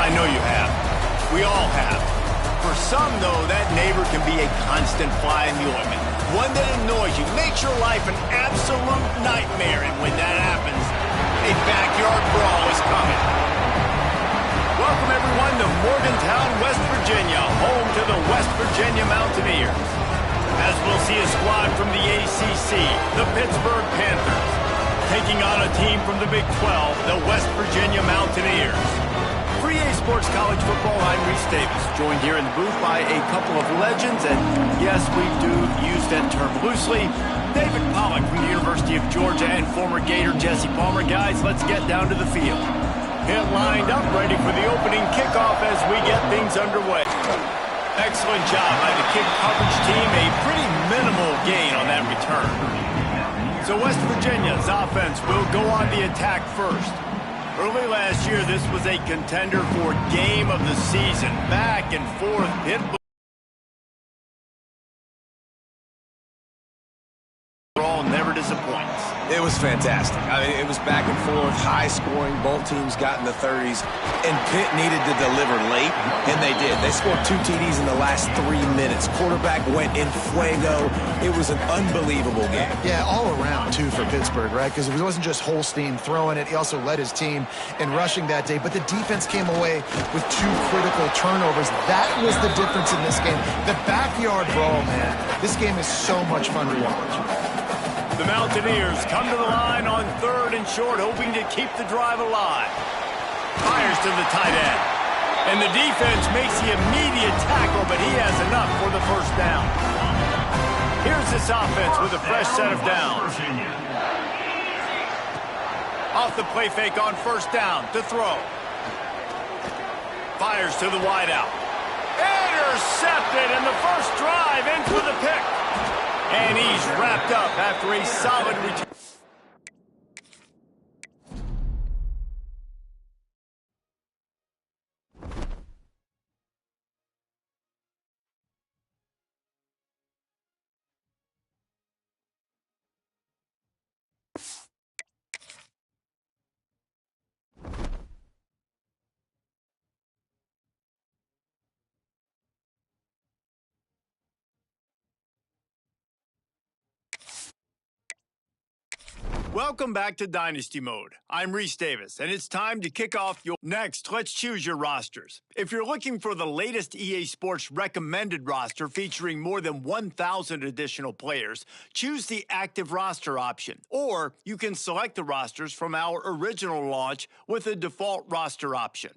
I know you have. We all have. For some, though, that neighbor can be a constant fly in the ointment. One that annoys you, makes your life an absolute nightmare, and when that happens, a backyard brawl is coming. Welcome, everyone, to Morgantown, West Virginia, home to the West Virginia Mountaineers. As we'll see a squad from the ACC, the Pittsburgh Panthers, taking on a team from the Big 12, the West Virginia Mountaineers. For EA Sports College Football, I'm Reese Davis, joined here in the booth by a couple of legends, and yes, we do use that term loosely. David Pollack from the University of Georgia and former Gator Jesse Palmer. Guys, let's get down to the field. Get lined up, ready for the opening kickoff as we get things underway. Excellent job by the kick coverage team. A pretty minimal gain on that return. So West Virginia's offense will go on the attack first. Early last year, this was a contender for game of the season. Back and forth, hit overall never disappoints. It was fantastic. I mean, it was back and forth, high scoring. Both teams got in the 30s, and Pitt needed to deliver late, and they did. They scored 2 TDs in the last 3 minutes. Quarterback went in fuego. It was an unbelievable game. Yeah, all around, too, for Pittsburgh, right? Because it wasn't just Holstein throwing it. He also led his team in rushing that day. But the defense came away with 2 critical turnovers. That was the difference in this game. The backyard brawl, man. This game is so much fun to watch. The Mountaineers come to the line on 3rd and short, hoping to keep the drive alive. Fires to the tight end. And the defense makes the immediate tackle, but he has enough for the first down. Here's this offense with a fresh set of downs. Off the play fake on 1st down to throw. Fires to the wideout. Intercepted, and the first drive in for the pick. And he's wrapped up after a solid return. Welcome back to Dynasty Mode. I'm Reese Davis, and it's time to kick off your... Next, let's choose your rosters. If you're looking for the latest EA Sports recommended roster featuring more than 1,000 additional players, choose the active roster option. Or you can select the rosters from our original launch with the default roster option.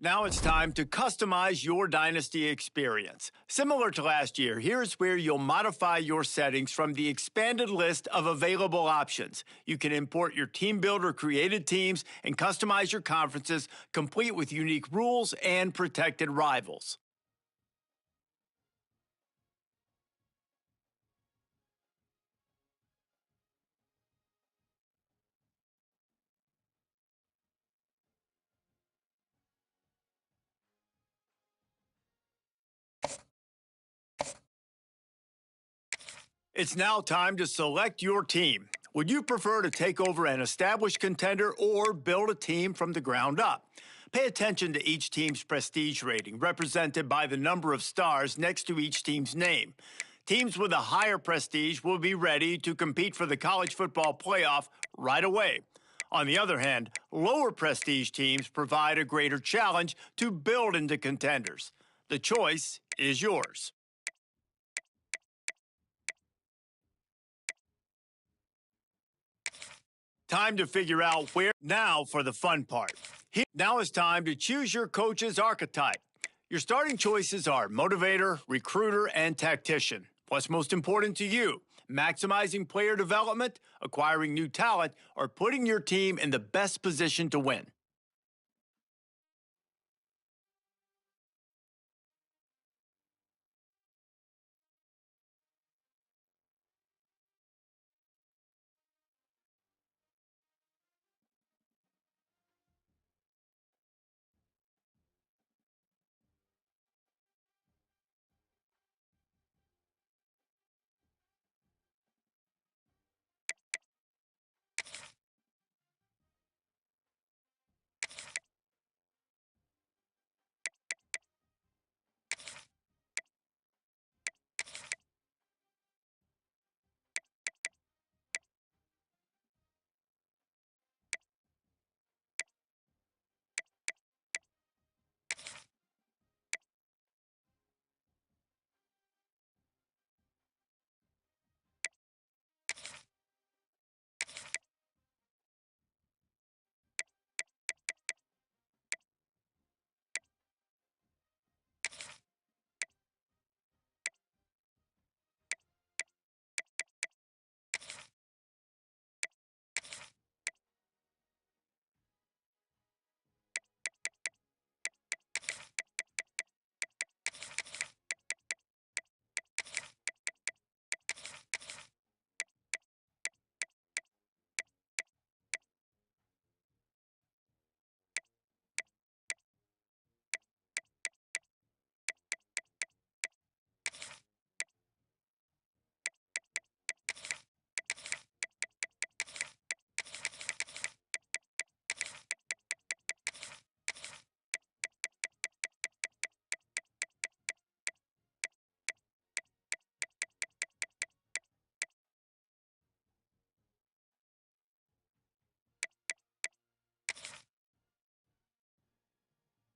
Now it's time to customize your Dynasty experience. Similar to last year, here's where you'll modify your settings from the expanded list of available options. You can import your team builder created teams and customize your conferences, complete with unique rules and protected rivals. It's now time to select your team. Would you prefer to take over an established contender or build a team from the ground up? Pay attention to each team's prestige rating, represented by the number of stars next to each team's name. Teams with a higher prestige will be ready to compete for the college football playoff right away. On the other hand, lower prestige teams provide a greater challenge to build into contenders. The choice is yours. Time to figure out where. Now for the fun part. Now it's time to choose your coach's archetype. Your starting choices are motivator, recruiter, and tactician. What's most important to you? Maximizing player development, acquiring new talent, or putting your team in the best position to win?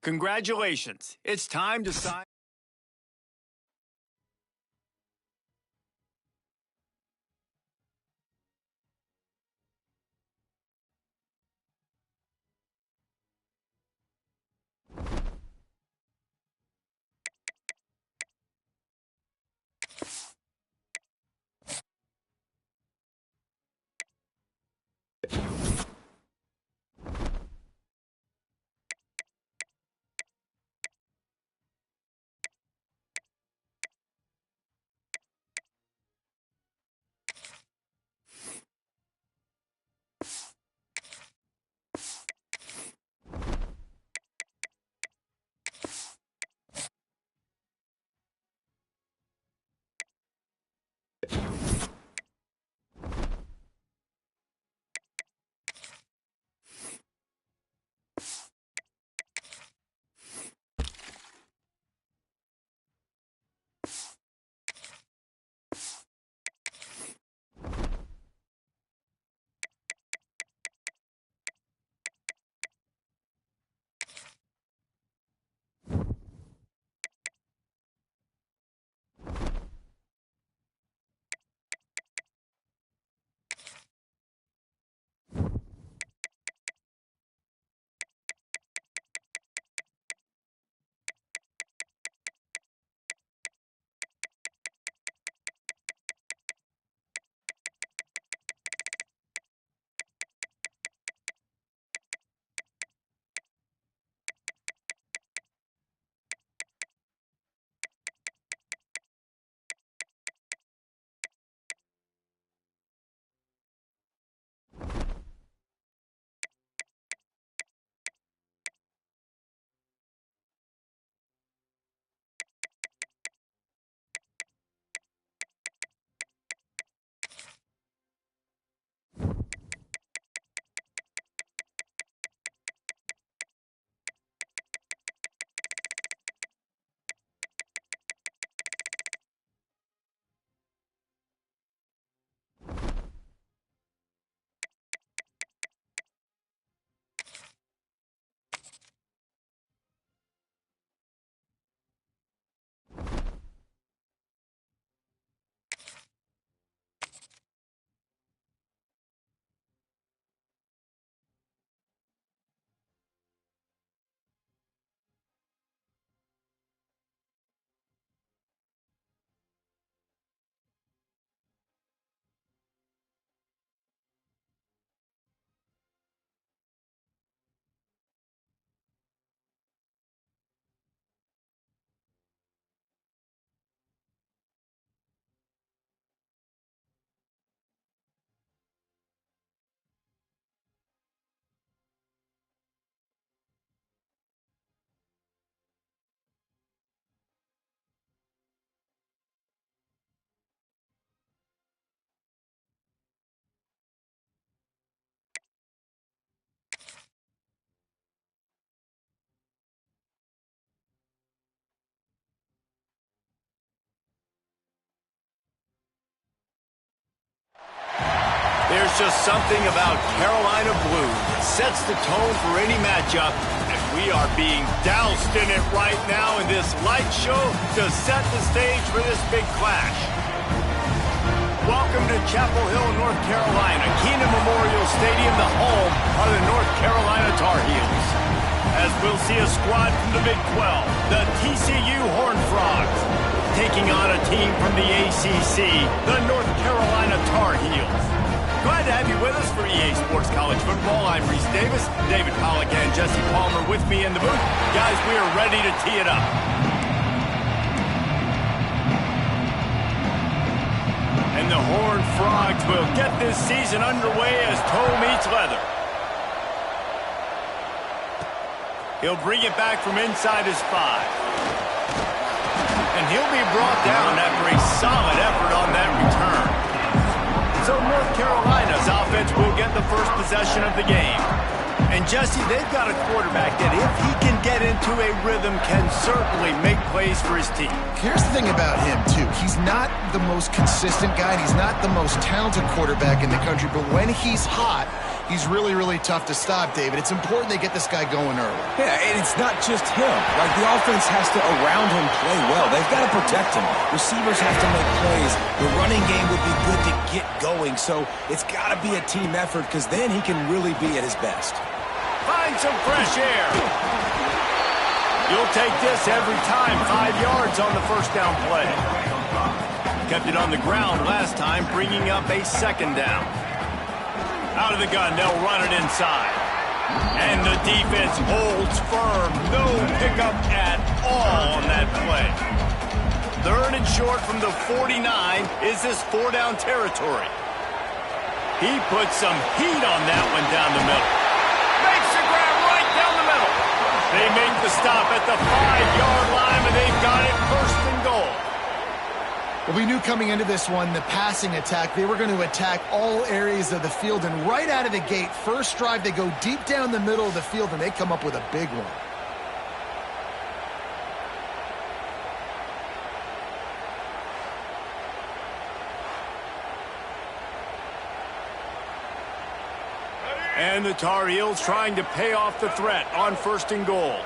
Congratulations. It's time to sign. There's just something about Carolina blue that sets the tone for any matchup, and we are being doused in it right now in this light show to set the stage for this big clash. Welcome to Chapel Hill, North Carolina, Kenan Memorial Stadium, the home of the North Carolina Tar Heels. As we'll see a squad from the Big 12, the TCU Horned Frogs, taking on a team from the ACC, the North Carolina Tar Heels. Glad to have you with us for EA Sports College Football. I'm Reese Davis, David Pollack and Jesse Palmer with me in the booth. Guys, we are ready to tee it up. And the Horned Frogs will get this season underway as toe meets leather. He'll bring it back from inside his 5. And he'll be brought down after a solid effort on that return. So North Carolina's offense will get the first possession of the game. And Jesse, they've got a quarterback that if he can get into a rhythm can certainly make plays for his team. Here's the thing about him, too. He's not the most consistent guy, and he's not the most talented quarterback in the country, but when he's hot, he's really, really tough to stop, David. It's important they get this guy going early. Yeah, and it's not just him. Like, the offense has to, around him, play well. They've got to protect him. Receivers have to make plays. The running game would be good to get going, so it's got to be a team effort because then he can really be at his best. Find some fresh air. You'll take this every time. 5 yards on the first down play. Kept it on the ground last time, bringing up a second down. Out of the gun, they'll run it inside. And the defense holds firm. No pickup at all on that play. Third and short from the 49 is this 4-down territory. He puts some heat on that one down the middle. Makes the grab right down the middle. They make the stop at the 5-yard line, and they've got it first and goal. Well, we knew coming into this one, the passing attack, they were going to attack all areas of the field. And right out of the gate, first drive, they go deep down the middle of the field, and they come up with a big one. And the Tar Heels trying to pay off the threat on first and goal.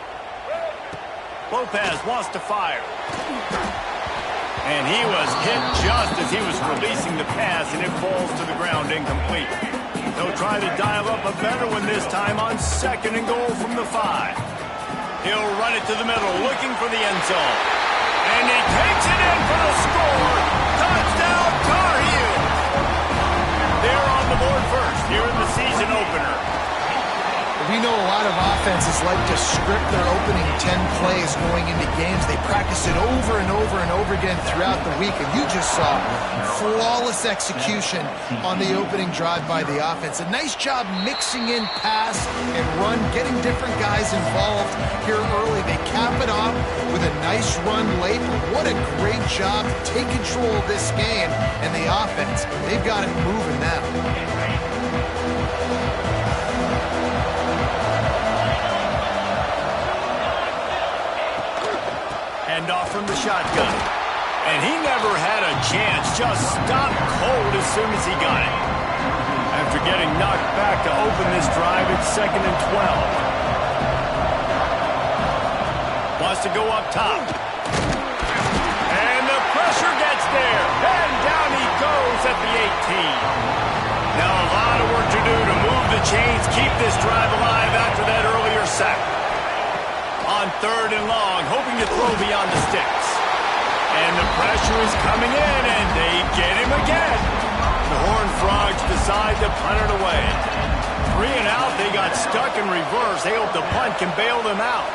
Lopez wants to fire. And he was hit just as he was releasing the pass, and it falls to the ground incomplete. They'll try to dial up a better one this time on second and goal from the 5. He'll run it to the middle, looking for the end zone. And he takes it in for the score. Touchdown, Tar Heels. They're on the board first here in the season opener. We know a lot of offenses like to script their opening 10 plays going into games. They practice it over and over and over again throughout the week, and you just saw flawless execution on the opening drive by the offense. A nice job mixing in pass and run, getting different guys involved here early. They cap it off with a nice run late. What a great job to take control of this game, and the offense, they've got it moving now. Off from the shotgun. And he never had a chance. Just stopped cold as soon as he got it. After getting knocked back to open this drive, it's 2nd and 12. Wants to go up top. And the pressure gets there. And down he goes at the 18. Now a lot of work to do to move the chains, keep this drive alive after that earlier sack. On 3rd and long, hoping to throw beyond the sticks. And the pressure is coming in, and they get him again. The Horned Frogs decide to punt it away. 3 and out, they got stuck in reverse. They hope the punt can bail them out.